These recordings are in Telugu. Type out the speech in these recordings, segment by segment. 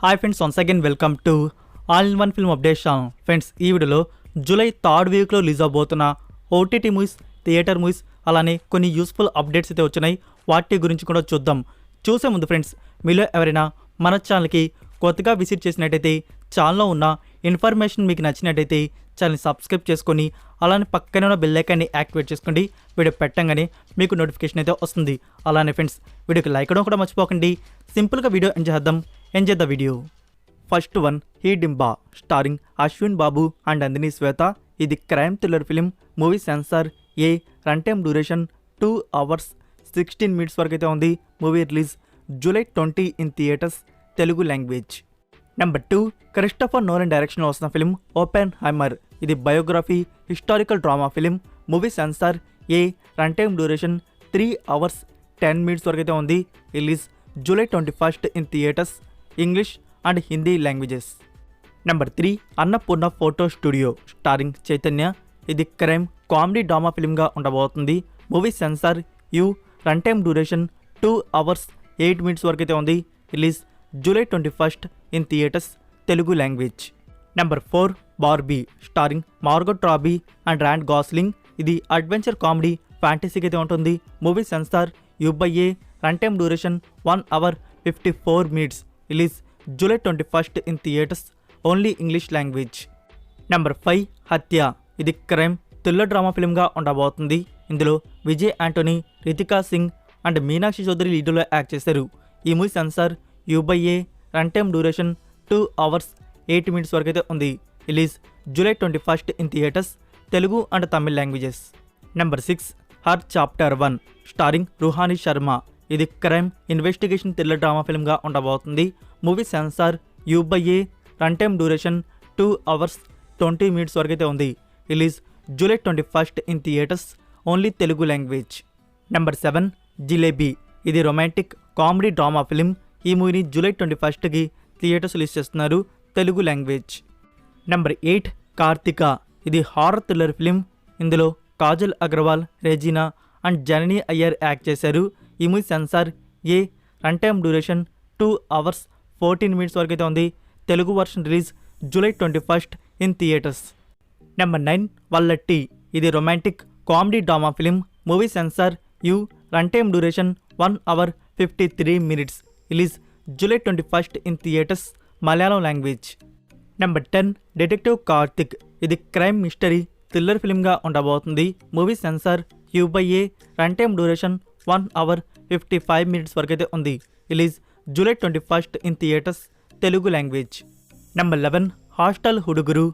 Hi friends, once again welcome to all in one film update channel. Friends, ఈ వీడియోలో జూలై థర్డ్ వీక్లో రిలీజ్ అవబోతున్న ఓటీటీ మూవీస్, థియేటర్ మూవీస్, అలానే కొన్ని యూస్ఫుల్ అప్డేట్స్ అయితే వచ్చినాయి. వాటి గురించి కూడా చూద్దాం. చూసే ముందు ఫ్రెండ్స్, మీలో ఎవరైనా మన ఛానల్కి కొత్తగా విజిట్ చేసినట్టయితే ఛానల్లో ఉన్న ఇన్ఫర్మేషన్ మీకు నచ్చినట్టయితే ఛానల్ని సబ్స్క్రైబ్ చేసుకొని అలానే పక్కనే ఉన్న బెల్ ఐకాన్ని యాక్టివేట్ చేసుకోండి. వీడియో పెట్టంగానే మీకు నోటిఫికేషన్ అయితే వస్తుంది. అలానే ఫ్రెండ్స్, వీడియోకి లైక్ చేయడం కూడా మర్చిపోకండి. సింపుల్గా video enjoy the video. First one, Hidimba starring Ashwin Babu and Nandini Shweta. ఇది crime thriller film. Movie censor A, run time duration 2 hours 16 minutes వరకు అయితే ఉంది. Movie release July 20 in theatres, Telugu language. Number 2, Christopher Nolan డైరెక్షన్లో వస్తున్న ఫిలిం ఓపెన్ హైమర్. ఇది biography historical drama film. Movie censor A, run time duration 3 hours 10 minutes వరకు అయితే ఉంది. Release July 21 in theatres, English and Hindi languages. Number 3, Annapurna photo studio starring Chaitanya. ఇది క్రైమ్ కామెడీ డ్రామా ఫిలింగా ఉండబోతుంది. Movie censor U, run time duration 2 hours 8 minutes వరకు అయితే ఉంది. Release July 21 in theatres, Telugu language. Number 4, Barbie starring Margot Robbie and Ryan Gosling. ఇది అడ్వెంచర్ కామెడీ ఫ్యాంటసీకి అయితే ఉంటుంది. Movie censor U A, run time duration 1 hour 54 minutes. Release July 21 in theatres, only English language. Number 5, Hatya. ఇది క్రైమ్ థ్రిల్లర్ డ్రామా ఫిల్మ్గా ఉండబోతుంది. ఇందులో విజయ్ యాంటోనీ, రితికా సింగ్ అండ్ మీనాక్షి చౌదరి లీడ్లో యాక్ట్ చేశారు. ఈ movie censor U A, run time duration 2 hours 8 minutes వరకు అయితే ఉంది. Release July 21 in theatres, Telugu and Tamil languages. Number 6, her chapter 1 starring Ruhani Sharma. ఇది క్రైమ్ ఇన్వెస్టిగేషన్ థ్రిల్లర్ డ్రామా ఫిల్మ్గా ఉండబోతుంది. Movie censor U A, run time duration 2 hours 20 minutes వరకు అయితే ఉంది. Release July 21 in theatres, only Telugu language. Number 7, jalebi. ఇది రొమాంటిక్ కామెడీ డ్రామా ఫిలిం. ఈ మూవీని జూలై 21కి థియేటర్స్ రిలీజ్ చేస్తున్నారు, తెలుగు లాంగ్వేజ్. నెంబర్ 8, కార్తిక. ఇది హారర్ థ్రిల్లర్ ఫిలిం. ఇందులో Kajal Agarwal, Regina and Janani Iyer act చేశారు. ఈ movie censor A, run time duration 2 hours 14 minutes వరకు అయితే ఉంది. Telugu version release July 21 in theatres. Number 9, Valatty. ఇది romantic comedy drama film. Movie censor U, run time duration 1 hour 53 minutes. Release July 21 in theatres, Malayalam language. Number 10, detective Karthik. ఇది క్రైమ్ మిస్టరీ థ్రిల్లర్ ఫిలింగా ఉండబోతుంది. Movie censor U A, run time duration 1 hour 55 minutes వరకు అయితే ఉంది. Release July 21 in theatres, Telugu language. Number 11, hostel Hudugaru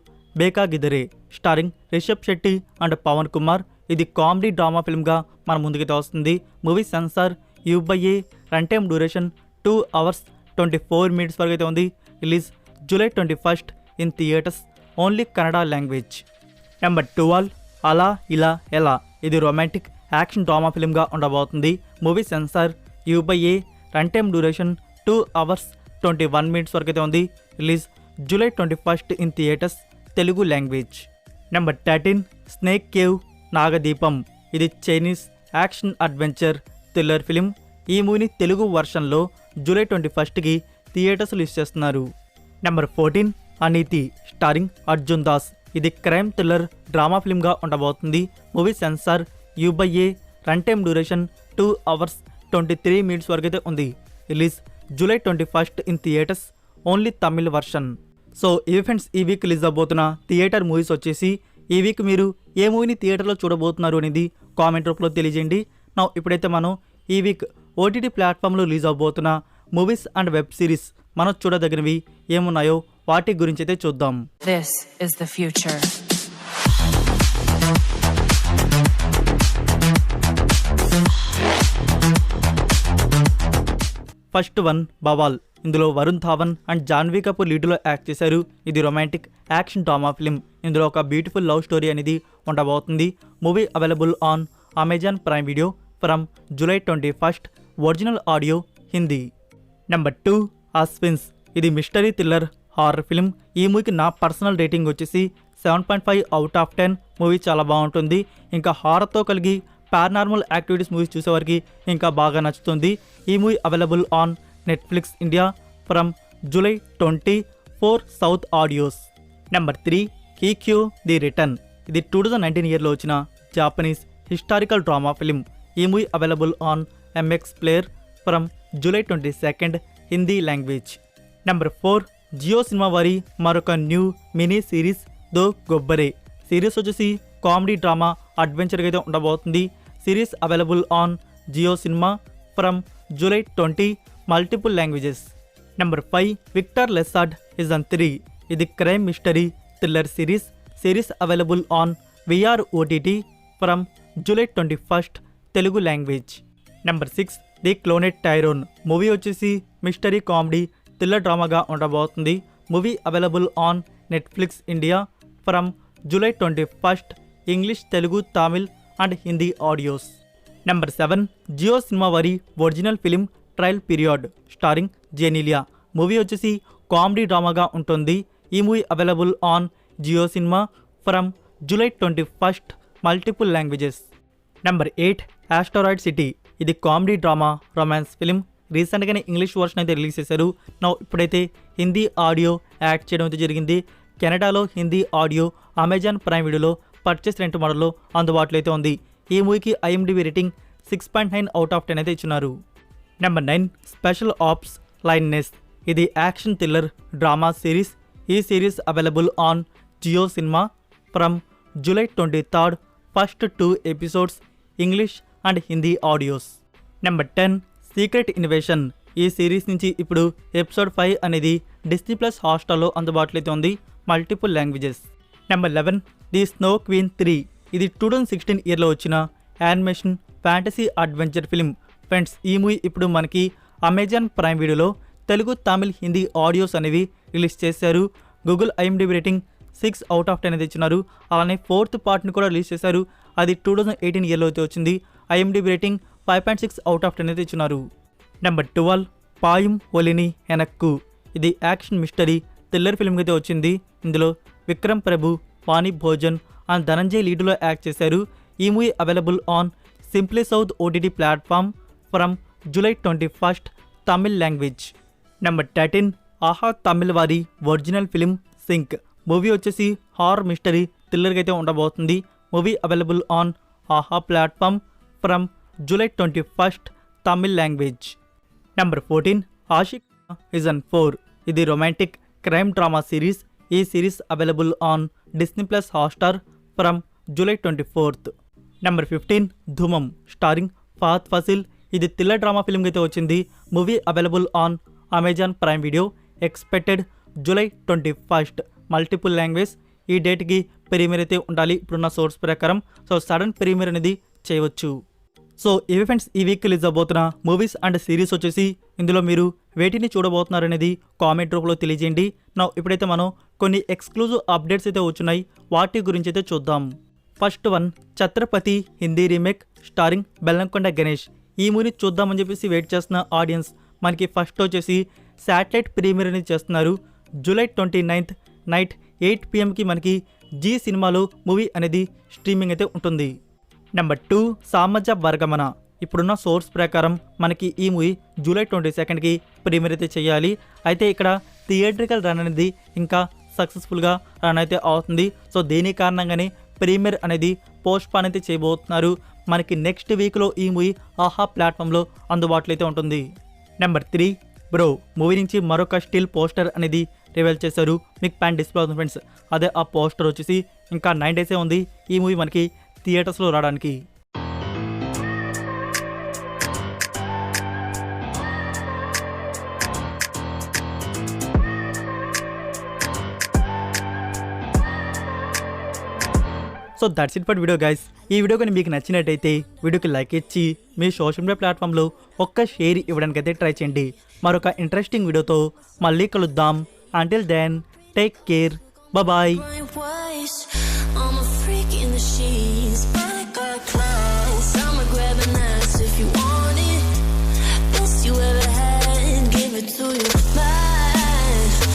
Bekagiddare starring Rishab Shetty and Pavan Kumar. ఇది కామెడీ డ్రామా ఫిల్మ్గా మన ముందుకైతే వస్తుంది. Movie censor U A, run time duration 2 hours 24 minutes వరకు అయితే ఉంది. Release July 21 in theatres, only Kannada language. Number 12, అలా ఇలా ఎలా. ఇది రొమాంటిక్ యాక్షన్ డ్రామా ఫిల్మ్గా ఉండబోతుంది. Movie censor U A, run time duration 2 hours 21 minutes వరకు అయితే ఉంది. Release July 21 in theatres, Telugu language. Number 13, snake cave Nagadeepam. ఇది Chinese action adventure thriller film. ఈ మూవీని తెలుగు వర్షన్లో జూలై 21కి థియేటర్స్ రిలీజ్ చేస్తున్నారు. Number 14, Aneethi starring Arjun Das. ఇది క్రైమ్ థ్రిల్లర్ డ్రామా ఫిల్మ్గా ఉండబోతుంది. Movie censor U A, run time duration 2 hours 23 minutes వరకు అయితే ఉంది. Release July 21 in theatres, only Tamil version. So ఇవి ఫ్రెండ్స్, ఈ వీక్ రిలీజ్ అవబోతున్న థియేటర్ మూవీస్ వచ్చేసి. ఈ వీక్ మీరు ఏ మూవీని థియేటర్లో చూడబోతున్నారు అనేది కామెంట్ రూపంలో తెలియజేయండి. ఇప్పుడైతే మనం ఈ వీక్ ఓటీటీ ప్లాట్ఫామ్లో రిలీజ్ అవబోతున్న మూవీస్ అండ్ వెబ్ సిరీస్ మనం చూడదగినవి ఏమున్నాయో వాటి గురించి అయితే చూద్దాం. This is the future. First one, Bawaal. ఇందులో వరుణ్ ధావన్ అండ్ జాన్వీ కపూర్ లీడ్లో యాక్ట్ చేశారు. ఇది రొమాంటిక్ యాక్షన్ డ్రామా ఫిలిం. ఇందులో ఒక బ్యూటిఫుల్ లవ్ స్టోరీ అనేది ఉండబోతుంది. Movie available on Amazon Prime video from July 21. Original audio Hindi. Number 2, అస్విన్స్. ఇది మిస్టరీ థ్రిల్లర్ హారర్ ఫిలిం. ఈ మూవీకి నా పర్సనల్ రేటింగ్ వచ్చేసి 7.5 out of 10. మూవీ చాలా బాగుంటుంది. ఇంకా హారర్తో కలిగి పారానార్మల్ యాక్టివిటీస్ మూవీస్ చూసేవారికి ఇంకా బాగా నచ్చుతుంది. ఈ movie available on Netflix India from July 24 South Audios. Number 3 కీక్యూ ది రిటర్న్. ఇది 2019 ఇయర్లో వచ్చిన జాపనీస్ హిస్టారికల్ డ్రామా ఫిలిం. ఈ movie available on MX player from July 22 Hindi language. Number 4 Jio Cinema వారి మరొక new mini series Do Gubbare. Series వచ్చేసి కామెడీ డ్రామా అడ్వెంచర్గా అయితే ఉండబోతుంది. Series available on Jio cinema from July 20 multiple languages. Number 5 Victor లెసార్డ్ season 3. ఇది crime mystery thriller series. Series available on VR OTT from July 21 Telugu language. Number 6 the cloned Tyrone. Movie వచ్చేసి మిస్టరీ కామెడీ థ్రిల్లర్ డ్రామాగా ఉండబోతుంది. Movie available on Netflix India from July 21 English, Telugu, Tamil and Hindi audios. Number 7 Jio Cinema వారి original film trial period starring Genelia. Movie వచ్చేసి కామెడీ డ్రామాగా ఉంటుంది. ఈ movie available on Jio cinema from July 21 multiple languages. Number 8 asteroid city. ఇది కామెడీ డ్రామా రొమాన్స్ ఫిలిం. రీసెంట్గానే ఇంగ్లీష్ వర్షన్ అయితే రిలీజ్ చేశారు. ఇప్పుడైతే హిందీ ఆడియో యాడ్ చేయడం అయితే జరిగింది. కెనడాలో హిందీ ఆడియో అమెజాన్ ప్రైమ్ వీడియోలో పర్చేస్ రెంట్ మోడల్లో అందుబాటులో అయితే ఉంది. ఈ మూవీకి IMDb రేటింగ్ 6.9 అవుట్ ఆఫ్ 10 అయితే ఇచ్చినారు. Number 9 special ops lioness. ఇది యాక్షన్ థ్రిల్లర్ డ్రామా సిరీస్. ఈ series available on Jio cinema from July 23 first 2 episodes English and Hindi audios. Number 10 secret invasion. ఈ సిరీస్ నుంచి ఇప్పుడు ఎపిసోడ్ 5 అనేది Disney+ హాట్‌స్టార్లో అందుబాటులో అయితే ఉంది multiple languages. Number 11 the snow queen 3. ఇది 2016 ఇయర్లో వచ్చిన animation fantasy adventure film. Friends, ఈ మూవీ ఇప్పుడు మనకి అమెజాన్ ప్రైమ్ వీడియోలో తెలుగు, తమిళ్, హిందీ ఆడియోస్ అనేవి రిలీజ్ చేశారు. Google IMDb rating 6 out of 10 అనేది ఇచ్చినారు. అలానే 4th పార్ట్ని కూడా రిలీజ్ చేశారు. అది 2018 ఇయర్లో అయితే వచ్చింది. IMDb రేటింగ్ 5.6 అవుట్ ఆఫ్ 10 అయితే ఇచ్చినారు. నెంబర్ 12 పాయం ఒలిని ఎనక్కు. ఇది యాక్షన్ మిస్టరీ థ్రిల్లర్ ఫిల్మ్ అయితే వచ్చింది. ఇందులో విక్రమ్ ప్రభు, వాణి భోజన్ అండ్ ధనంజయ్ లీడ్లో యాక్ట్ చేశారు. ఈ movie available on simply south OTT platform from July 21 Tamil language. Number 13 ఆహా తమిళ్ వారి ఒరిజినల్ ఫిలిం సింక్. మూవీ వచ్చేసి హారర్ మిస్టరీ థ్రిల్లర్గా అయితే ఉండబోతుంది. మూవీ అవైలబుల్ ఆన్ ఆహా platform from July 21 Tamil language. Number 14 Ashiq season 4. ఇది రొమాంటిక్ క్రైమ్ డ్రామా సిరీస్. ఈ series available on Disney+ Hotstar from July 24. Number 15 Dhoomam starring Fahadh Faasil. ఇది థ్రిల్లర్ డ్రామా ఫిల్మ్ అయితే వచ్చింది. Movie available on Amazon Prime video. Expected July 21 multiple language. ఈ డేట్కి ప్రీమియర్ అయితే ఉండాలి ఇప్పుడున్న సోర్స్ ప్రకారం. సడన్ ప్రీమియర్ అనేది చేయవచ్చు. ఇవి ఫ్రెండ్స్ ఈ వీక్ రిలీజ్ అవబోతున్న మూవీస్ అండ్ సిరీస్ వచ్చేసి. ఇందులో మీరు వేటిని చూడబోతున్నారు అనేది కామెంట్ రూపంలో తెలియజేయండి. ఇప్పుడైతే మనం కొన్ని ఎక్స్క్లూజివ్ అప్డేట్స్ అయితే వచ్చున్నాయి. వాటి గురించి అయితే చూద్దాం. First one Chhatrapati Hindi remake starring Bellamkonda Ganesh. ఈ మూవీని చూద్దామని చెప్పేసి వెయిట్ చేస్తున్న ఆడియన్స్ మనకి ఫస్ట్ వచ్చేసి శాటిలైట్ ప్రీమియర్ అనేది చేస్తున్నారు. July 29 నైట్ 8 PM మనకి జీ సినిమాలో మూవీ అనేది స్ట్రీమింగ్ అయితే ఉంటుంది. నెంబర్ 2 సామజ వర్గమన. ఇప్పుడున్న సోర్స్ ప్రకారం మనకి ఈ మూవీ July 22 ప్రీమియర్ అయితే చేయాలి. అయితే ఇక్కడ థియేట్రికల్ రన్ అనేది ఇంకా సక్సెస్ఫుల్గా రన్ అయితే అవుతుంది. దీని కారణంగానే ప్రీమియర్ అనేది పోస్ట్పోన్ అయితే చేయబోతున్నారు. మనకి నెక్స్ట్ వీక్లో ఈ మూవీ ఆహా ప్లాట్ఫామ్లో అందుబాటులో అయితే ఉంటుంది. నెంబర్ 3 బ్రో మూవీ నుంచి మరొక స్టిల్ పోస్టర్ అనేది రివీల్ చేశారు. మీకు ప్యాన్ డిస్ప్లే అవుతుంది ఫ్రెండ్స్. అదే ఆ పోస్టర్ వచ్చేసి ఇంకా 9 డేసే ఉంది ఈ మూవీ మనకి థియేటర్స్లో రావడానికి. That's it for video guys. ఈ వీడియో కానీ మీకు నచ్చినట్టయితే వీడియోకి లైక్ ఇచ్చి మీ సోషల్ మీడియా ప్లాట్ఫామ్లో ఒక్క షేర్ ఇవ్వడానికైతే ట్రై చేయండి. మరొక ఇంట్రెస్టింగ్ వీడియోతో మళ్ళీ కలుద్దాం. Until then take care, bye.